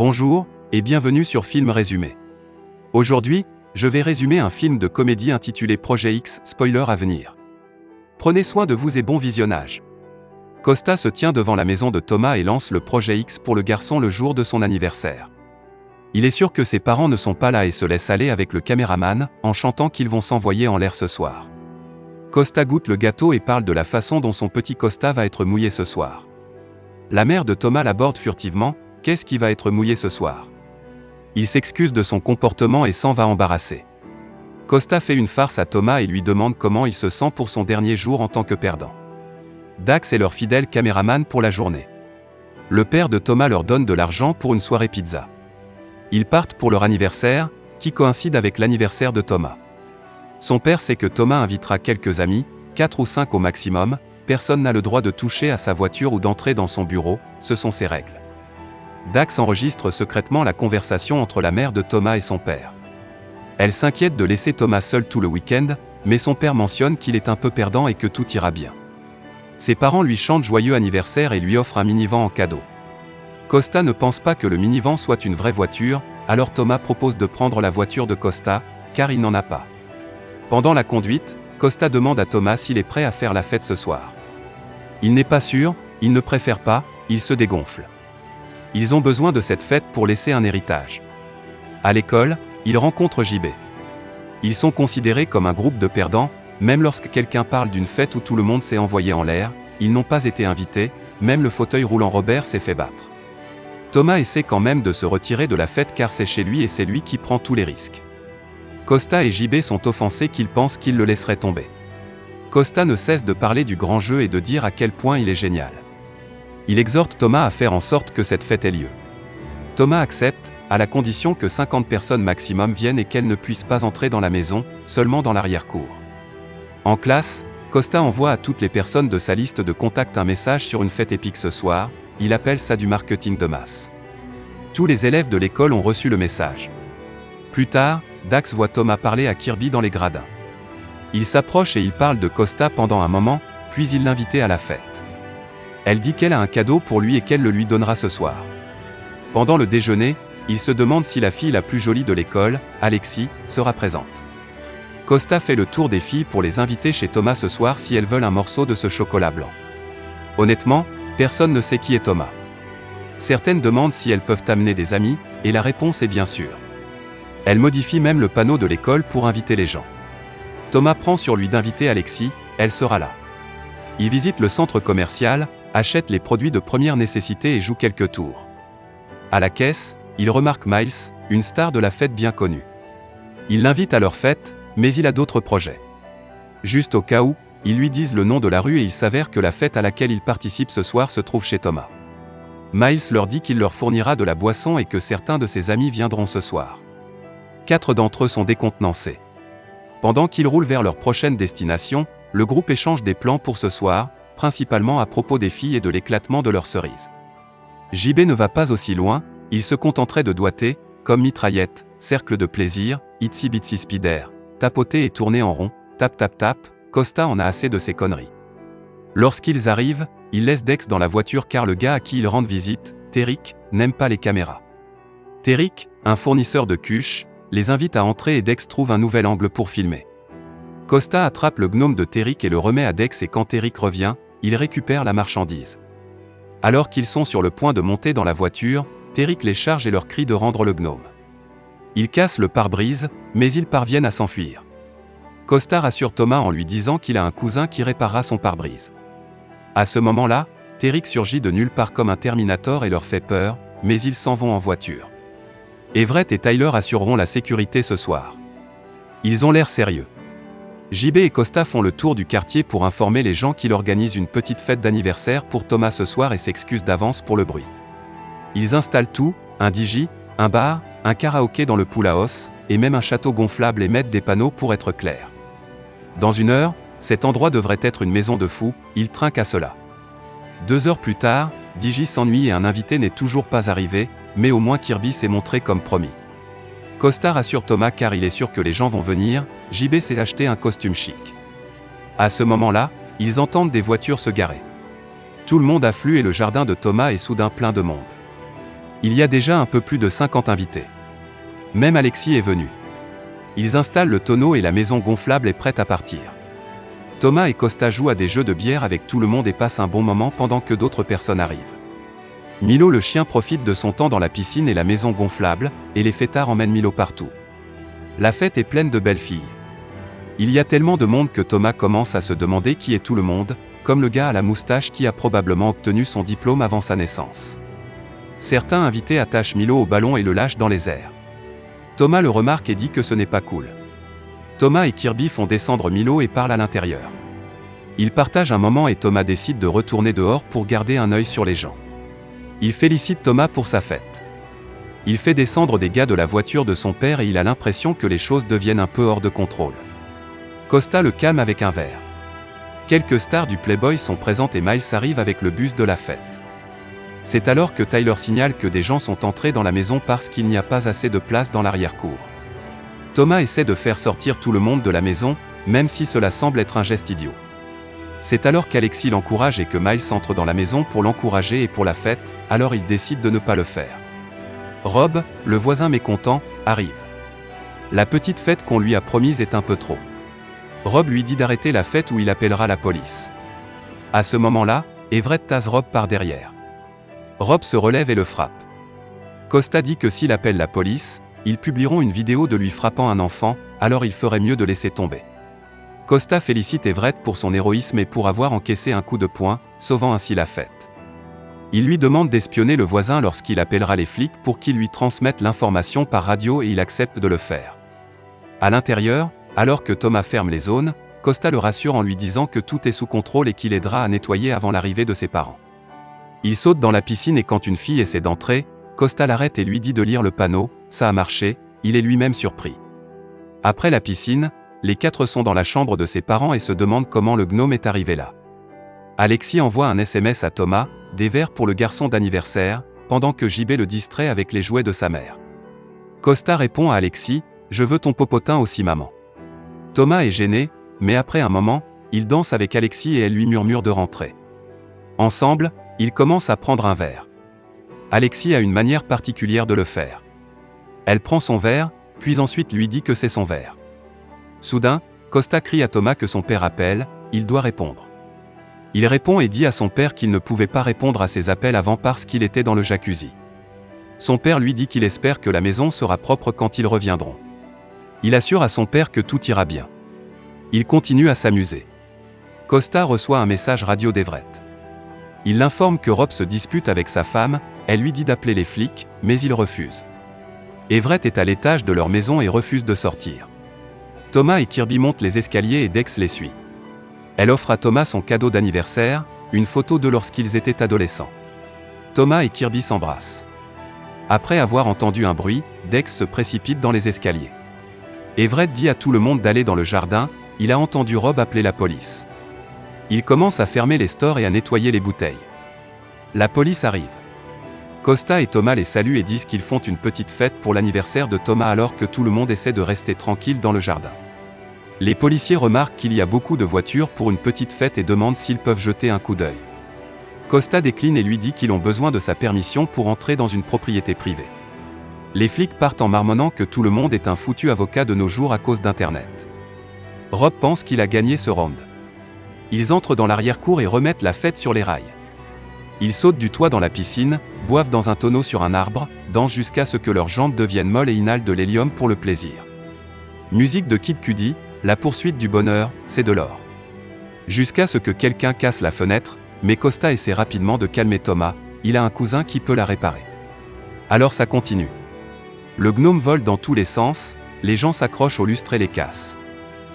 Bonjour, et bienvenue sur Film Résumé. Aujourd'hui, je vais résumer un film de comédie intitulé Projet X, spoiler à venir. Prenez soin de vous et bon visionnage. Costa se tient devant la maison de Thomas et lance le Projet X pour le garçon le jour de son anniversaire. Il est sûr que ses parents ne sont pas là et se laisse aller avec le caméraman, en chantant qu'ils vont s'envoyer en l'air ce soir. Costa goûte le gâteau et parle de la façon dont son petit Costa va être mouillé ce soir. La mère de Thomas l'aborde furtivement. Qu'est-ce qui va être mouillé ce soir? Il s'excuse de son comportement et s'en va embarrassé. Costa fait une farce à Thomas et lui demande comment il se sent pour son dernier jour en tant que perdant. Dax est leur fidèle caméraman pour la journée. Le père de Thomas leur donne de l'argent pour une soirée pizza. Ils partent pour leur anniversaire, qui coïncide avec l'anniversaire de Thomas. Son père sait que Thomas invitera quelques amis, 4 ou 5 au maximum, personne n'a le droit de toucher à sa voiture ou d'entrer dans son bureau, ce sont ses règles. Dax enregistre secrètement la conversation entre la mère de Thomas et son père. Elle s'inquiète de laisser Thomas seul tout le week-end, mais son père mentionne qu'il est un peu perdant et que tout ira bien. Ses parents lui chantent joyeux anniversaire et lui offrent un minivan en cadeau. Costa ne pense pas que le minivan soit une vraie voiture, alors Thomas propose de prendre la voiture de Costa, car il n'en a pas. Pendant la conduite, Costa demande à Thomas s'il est prêt à faire la fête ce soir. Il n'est pas sûr, il ne préfère pas, il se dégonfle. Ils ont besoin de cette fête pour laisser un héritage. À l'école, ils rencontrent JB. Ils sont considérés comme un groupe de perdants, même lorsque quelqu'un parle d'une fête où tout le monde s'est envoyé en l'air, ils n'ont pas été invités, même le fauteuil roulant Robert s'est fait battre. Thomas essaie quand même de se retirer de la fête car c'est chez lui et c'est lui qui prend tous les risques. Costa et JB sont offensés qu'ils pensent qu'ils le laisseraient tomber. Costa ne cesse de parler du grand jeu et de dire à quel point il est génial. Il exhorte Thomas à faire en sorte que cette fête ait lieu. Thomas accepte, à la condition que 50 personnes maximum viennent et qu'elles ne puissent pas entrer dans la maison, seulement dans l'arrière-cour. En classe, Costa envoie à toutes les personnes de sa liste de contacts un message sur une fête épique ce soir, il appelle ça du marketing de masse. Tous les élèves de l'école ont reçu le message. Plus tard, Dax voit Thomas parler à Kirby dans les gradins. Il s'approche et il parle de Costa pendant un moment, puis il l'invite à la fête. Elle dit qu'elle a un cadeau pour lui et qu'elle le lui donnera ce soir. Pendant le déjeuner, il se demande si la fille la plus jolie de l'école, Alexis, sera présente. Costa fait le tour des filles pour les inviter chez Thomas ce soir si elles veulent un morceau de ce chocolat blanc. Honnêtement, personne ne sait qui est Thomas. Certaines demandent si elles peuvent amener des amis, et la réponse est bien sûr. Elle modifie même le panneau de l'école pour inviter les gens. Thomas prend sur lui d'inviter Alexis, elle sera là. Il visite le centre commercial, achète les produits de première nécessité et joue quelques tours. À la caisse, il remarque Miles, une star de la fête bien connue. Il l'invite à leur fête, mais il a d'autres projets. Juste au cas où, ils lui disent le nom de la rue et il s'avère que la fête à laquelle il participe ce soir se trouve chez Thomas. Miles leur dit qu'il leur fournira de la boisson et que certains de ses amis viendront ce soir. 4 d'entre eux sont décontenancés. Pendant qu'ils roulent vers leur prochaine destination, le groupe échange des plans pour ce soir, principalement à propos des filles et de l'éclatement de leurs cerises. JB ne va pas aussi loin, il se contenterait de doigter, comme mitraillette, cercle de plaisir, itsy bitsy spider, tapoter et tourner en rond, tap tap tap, Costa en a assez de ces conneries. Lorsqu'ils arrivent, il laisse Dex dans la voiture car le gars à qui ils rendent visite, Terrick, n'aime pas les caméras. Terrick, un fournisseur de cuches, les invite à entrer et Dex trouve un nouvel angle pour filmer. Costa attrape le gnome de Terrick et le remet à Dex et quand Terrick revient, il récupère la marchandise. Alors qu'ils sont sur le point de monter dans la voiture, Terrick les charge et leur crie de rendre le gnome. Ils cassent le pare-brise, mais ils parviennent à s'enfuir. Costa rassure Thomas en lui disant qu'il a un cousin qui réparera son pare-brise. À ce moment-là, Terrick surgit de nulle part comme un Terminator et leur fait peur, mais ils s'en vont en voiture. Everett et Tyler assureront la sécurité ce soir. Ils ont l'air sérieux. JB et Costa font le tour du quartier pour informer les gens qu'il organise une petite fête d'anniversaire pour Thomas ce soir et s'excusent d'avance pour le bruit. Ils installent tout, un DJ, un bar, un karaoké dans le pool house, et même un château gonflable et mettent des panneaux pour être clairs. Dans 1 heure, cet endroit devrait être une maison de fous, ils trinquent à cela. 2 heures plus tard, DJ s'ennuie et un invité n'est toujours pas arrivé, mais au moins Kirby s'est montré comme promis. Costa rassure Thomas car il est sûr que les gens vont venir, JB s'est acheté un costume chic. À ce moment-là, ils entendent des voitures se garer. Tout le monde afflue et le jardin de Thomas est soudain plein de monde. Il y a déjà un peu plus de 50 invités. Même Alexis est venu. Ils installent le tonneau et la maison gonflable est prête à partir. Thomas et Costa jouent à des jeux de bière avec tout le monde et passent un bon moment pendant que d'autres personnes arrivent. Milo le chien profite de son temps dans la piscine et la maison gonflable, et les fêtards emmènent Milo partout. La fête est pleine de belles filles. Il y a tellement de monde que Thomas commence à se demander qui est tout le monde, comme le gars à la moustache qui a probablement obtenu son diplôme avant sa naissance. Certains invités attachent Milo au ballon et le lâchent dans les airs. Thomas le remarque et dit que ce n'est pas cool. Thomas et Kirby font descendre Milo et parlent à l'intérieur. Ils partagent un moment et Thomas décide de retourner dehors pour garder un œil sur les gens. Il félicite Thomas pour sa fête. Il fait descendre des gars de la voiture de son père et il a l'impression que les choses deviennent un peu hors de contrôle. Costa le calme avec un verre. Quelques stars du Playboy sont présentes et Miles arrive avec le bus de la fête. C'est alors que Tyler signale que des gens sont entrés dans la maison parce qu'il n'y a pas assez de place dans l'arrière-cour. Thomas essaie de faire sortir tout le monde de la maison, même si cela semble être un geste idiot. C'est alors qu'Alexis l'encourage et que Miles entre dans la maison pour l'encourager et pour la fête, alors il décide de ne pas le faire. Rob, le voisin mécontent, arrive. La petite fête qu'on lui a promise est un peu trop. Rob lui dit d'arrêter la fête ou il appellera la police. À ce moment-là, Everett tase Rob par derrière. Rob se relève et le frappe. Costa dit que s'il appelle la police, ils publieront une vidéo de lui frappant un enfant, alors il ferait mieux de laisser tomber. Costa félicite Everett pour son héroïsme et pour avoir encaissé un coup de poing, sauvant ainsi la fête. Il lui demande d'espionner le voisin lorsqu'il appellera les flics pour qu'ils lui transmettent l'information par radio et il accepte de le faire. À l'intérieur, alors que Thomas ferme les zones, Costa le rassure en lui disant que tout est sous contrôle et qu'il aidera à nettoyer avant l'arrivée de ses parents. Il saute dans la piscine et quand une fille essaie d'entrer, Costa l'arrête et lui dit de lire le panneau, ça a marché, il est lui-même surpris. Après la piscine, les quatre sont dans la chambre de ses parents et se demandent comment le gnome est arrivé là. Alexis envoie un SMS à Thomas, des verres pour le garçon d'anniversaire, pendant que JB le distrait avec les jouets de sa mère. Costa répond à Alexis, je veux ton popotin aussi maman. Thomas est gêné, mais après un moment, il danse avec Alexis et elle lui murmure de rentrer. Ensemble, ils commencent à prendre un verre. Alexis a une manière particulière de le faire. Elle prend son verre, puis ensuite lui dit que c'est son verre. Soudain, Costa crie à Thomas que son père appelle, il doit répondre. Il répond et dit à son père qu'il ne pouvait pas répondre à ses appels avant parce qu'il était dans le jacuzzi. Son père lui dit qu'il espère que la maison sera propre quand ils reviendront. Il assure à son père que tout ira bien. Il continue à s'amuser. Costa reçoit un message radio d'Everett. Il l'informe que Rob se dispute avec sa femme, elle lui dit d'appeler les flics, mais il refuse. Everett est à l'étage de leur maison et refuse de sortir. Thomas et Kirby montent les escaliers et Dex les suit. Elle offre à Thomas son cadeau d'anniversaire, une photo de lorsqu'ils étaient adolescents. Thomas et Kirby s'embrassent. Après avoir entendu un bruit, Dex se précipite dans les escaliers. Everett dit à tout le monde d'aller dans le jardin, il a entendu Rob appeler la police. Il commence à fermer les stores et à nettoyer les bouteilles. La police arrive. Costa et Thomas les saluent et disent qu'ils font une petite fête pour l'anniversaire de Thomas alors que tout le monde essaie de rester tranquille dans le jardin. Les policiers remarquent qu'il y a beaucoup de voitures pour une petite fête et demandent s'ils peuvent jeter un coup d'œil. Costa décline et lui dit qu'ils ont besoin de sa permission pour entrer dans une propriété privée. Les flics partent en marmonnant que tout le monde est un foutu avocat de nos jours à cause d'Internet. Rob pense qu'il a gagné ce round. Ils entrent dans l'arrière-cour et remettent la fête sur les rails. Ils sautent du toit dans la piscine, boivent dans un tonneau sur un arbre, dansent jusqu'à ce que leurs jambes deviennent molles et inhalent de l'hélium pour le plaisir. Musique de Kid Cudi, la poursuite du bonheur, c'est de l'or. Jusqu'à ce que quelqu'un casse la fenêtre, mais Costa essaie rapidement de calmer Thomas, il a un cousin qui peut la réparer. Alors ça continue. Le gnome vole dans tous les sens, les gens s'accrochent aux lustres et les cassent.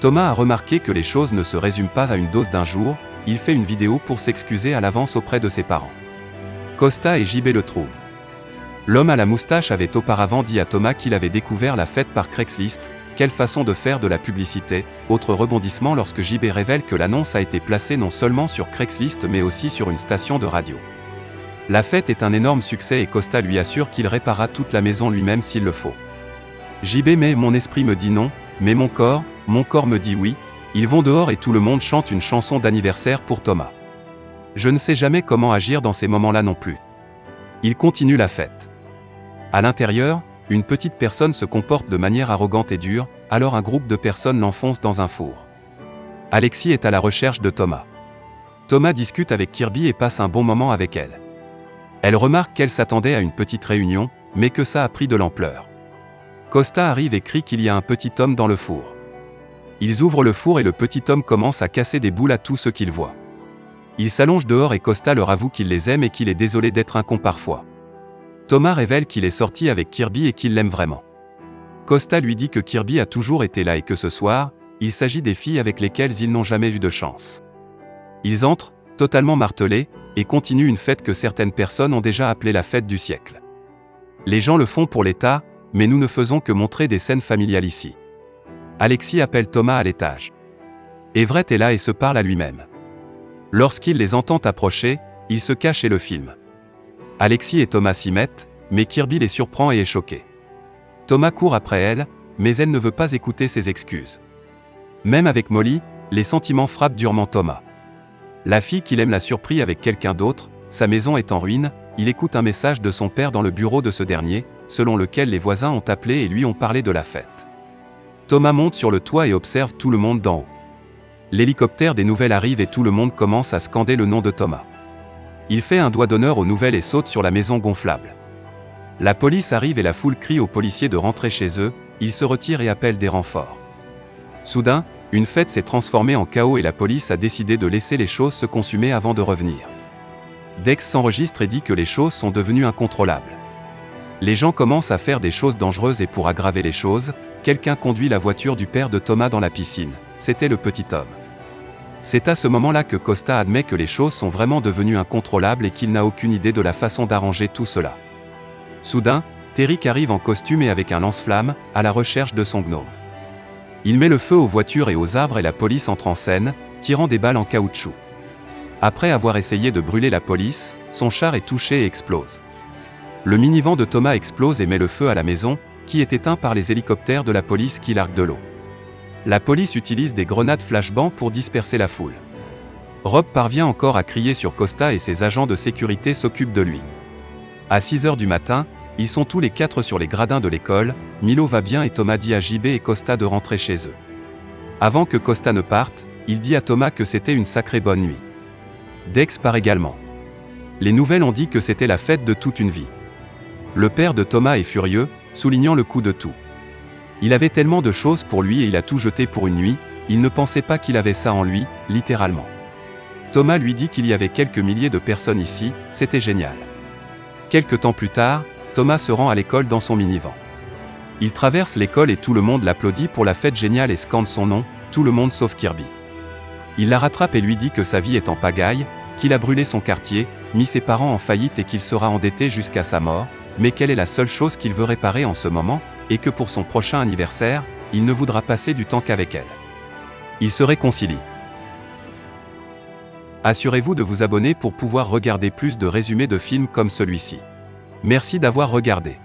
Thomas a remarqué que les choses ne se résument pas à une dose d'un jour, il fait une vidéo pour s'excuser à l'avance auprès de ses parents. Costa et JB le trouvent. L'homme à la moustache avait auparavant dit à Thomas qu'il avait découvert la fête par Craigslist, quelle façon de faire de la publicité, autre rebondissement lorsque JB révèle que l'annonce a été placée non seulement sur Craigslist mais aussi sur une station de radio. La fête est un énorme succès et Costa lui assure qu'il réparera toute la maison lui-même s'il le faut. JB mais mon esprit me dit non, mais mon corps me dit oui. Ils vont dehors et tout le monde chante une chanson d'anniversaire pour Thomas. Je ne sais jamais comment agir dans ces moments-là non plus. Il continue la fête. À l'intérieur, une petite personne se comporte de manière arrogante et dure, alors un groupe de personnes l'enfonce dans un four. Alexis est à la recherche de Thomas. Thomas discute avec Kirby et passe un bon moment avec elle. Elle remarque qu'elle s'attendait à une petite réunion, mais que ça a pris de l'ampleur. Costa arrive et crie qu'il y a un petit homme dans le four. Ils ouvrent le four et le petit homme commence à casser des boules à tout ce qu'il voit. Il s'allonge dehors et Costa leur avoue qu'il les aime et qu'il est désolé d'être un con parfois. Thomas révèle qu'il est sorti avec Kirby et qu'il l'aime vraiment. Costa lui dit que Kirby a toujours été là et que ce soir, il s'agit des filles avec lesquelles ils n'ont jamais eu de chance. Ils entrent, totalement martelés, et continuent une fête que certaines personnes ont déjà appelée la fête du siècle. Les gens le font pour l'État, mais nous ne faisons que montrer des scènes familiales ici. Alexis appelle Thomas à l'étage. Everett est là et se parle à lui-même. Lorsqu'il les entend approcher, il se cache et le filme. Alexis et Thomas s'y mettent, mais Kirby les surprend et est choqué. Thomas court après elle, mais elle ne veut pas écouter ses excuses. Même avec Molly, les sentiments frappent durement Thomas. La fille qu'il aime l'a surpris avec quelqu'un d'autre, sa maison est en ruine, il écoute un message de son père dans le bureau de ce dernier, selon lequel les voisins ont appelé et lui ont parlé de la fête. Thomas monte sur le toit et observe tout le monde d'en haut. L'hélicoptère des nouvelles arrive et tout le monde commence à scander le nom de Thomas. Il fait un doigt d'honneur aux nouvelles et saute sur la maison gonflable. La police arrive et la foule crie aux policiers de rentrer chez eux, ils se retirent et appellent des renforts. Soudain, une fête s'est transformée en chaos et la police a décidé de laisser les choses se consumer avant de revenir. Dex s'enregistre et dit que les choses sont devenues incontrôlables. Les gens commencent à faire des choses dangereuses et pour aggraver les choses, quelqu'un conduit la voiture du père de Thomas dans la piscine. C'était le petit homme. C'est à ce moment-là que Costa admet que les choses sont vraiment devenues incontrôlables et qu'il n'a aucune idée de la façon d'arranger tout cela. Soudain, Terrick arrive en costume et avec un lance-flamme, à la recherche de son gnome. Il met le feu aux voitures et aux arbres et la police entre en scène, tirant des balles en caoutchouc. Après avoir essayé de brûler la police, son char est touché et explose. Le minivan de Thomas explose et met le feu à la maison, qui est éteint par les hélicoptères de la police qui larguent de l'eau. La police utilise des grenades flashbang pour disperser la foule. Rob parvient encore à crier sur Costa et ses agents de sécurité s'occupent de lui. À 6 h du matin, ils sont tous les 4 sur les gradins de l'école, Milo va bien et Thomas dit à JB et Costa de rentrer chez eux. Avant que Costa ne parte, il dit à Thomas que c'était une sacrée bonne nuit. Dex part également. Les nouvelles ont dit que c'était la fête de toute une vie. Le père de Thomas est furieux, soulignant le coup de tout. Il avait tellement de choses pour lui et il a tout jeté pour une nuit, il ne pensait pas qu'il avait ça en lui, littéralement. Thomas lui dit qu'il y avait quelques milliers de personnes ici, c'était génial. Quelque temps plus tard, Thomas se rend à l'école dans son minivan. Il traverse l'école et tout le monde l'applaudit pour la fête géniale et scande son nom, tout le monde sauf Kirby. Il la rattrape et lui dit que sa vie est en pagaille, qu'il a brûlé son quartier, mis ses parents en faillite et qu'il sera endetté jusqu'à sa mort, mais quelle est la seule chose qu'il veut réparer en ce moment, et que pour son prochain anniversaire, il ne voudra passer du temps qu'avec elle. Ils se réconcilient. Assurez-vous de vous abonner pour pouvoir regarder plus de résumés de films comme celui-ci. Merci d'avoir regardé.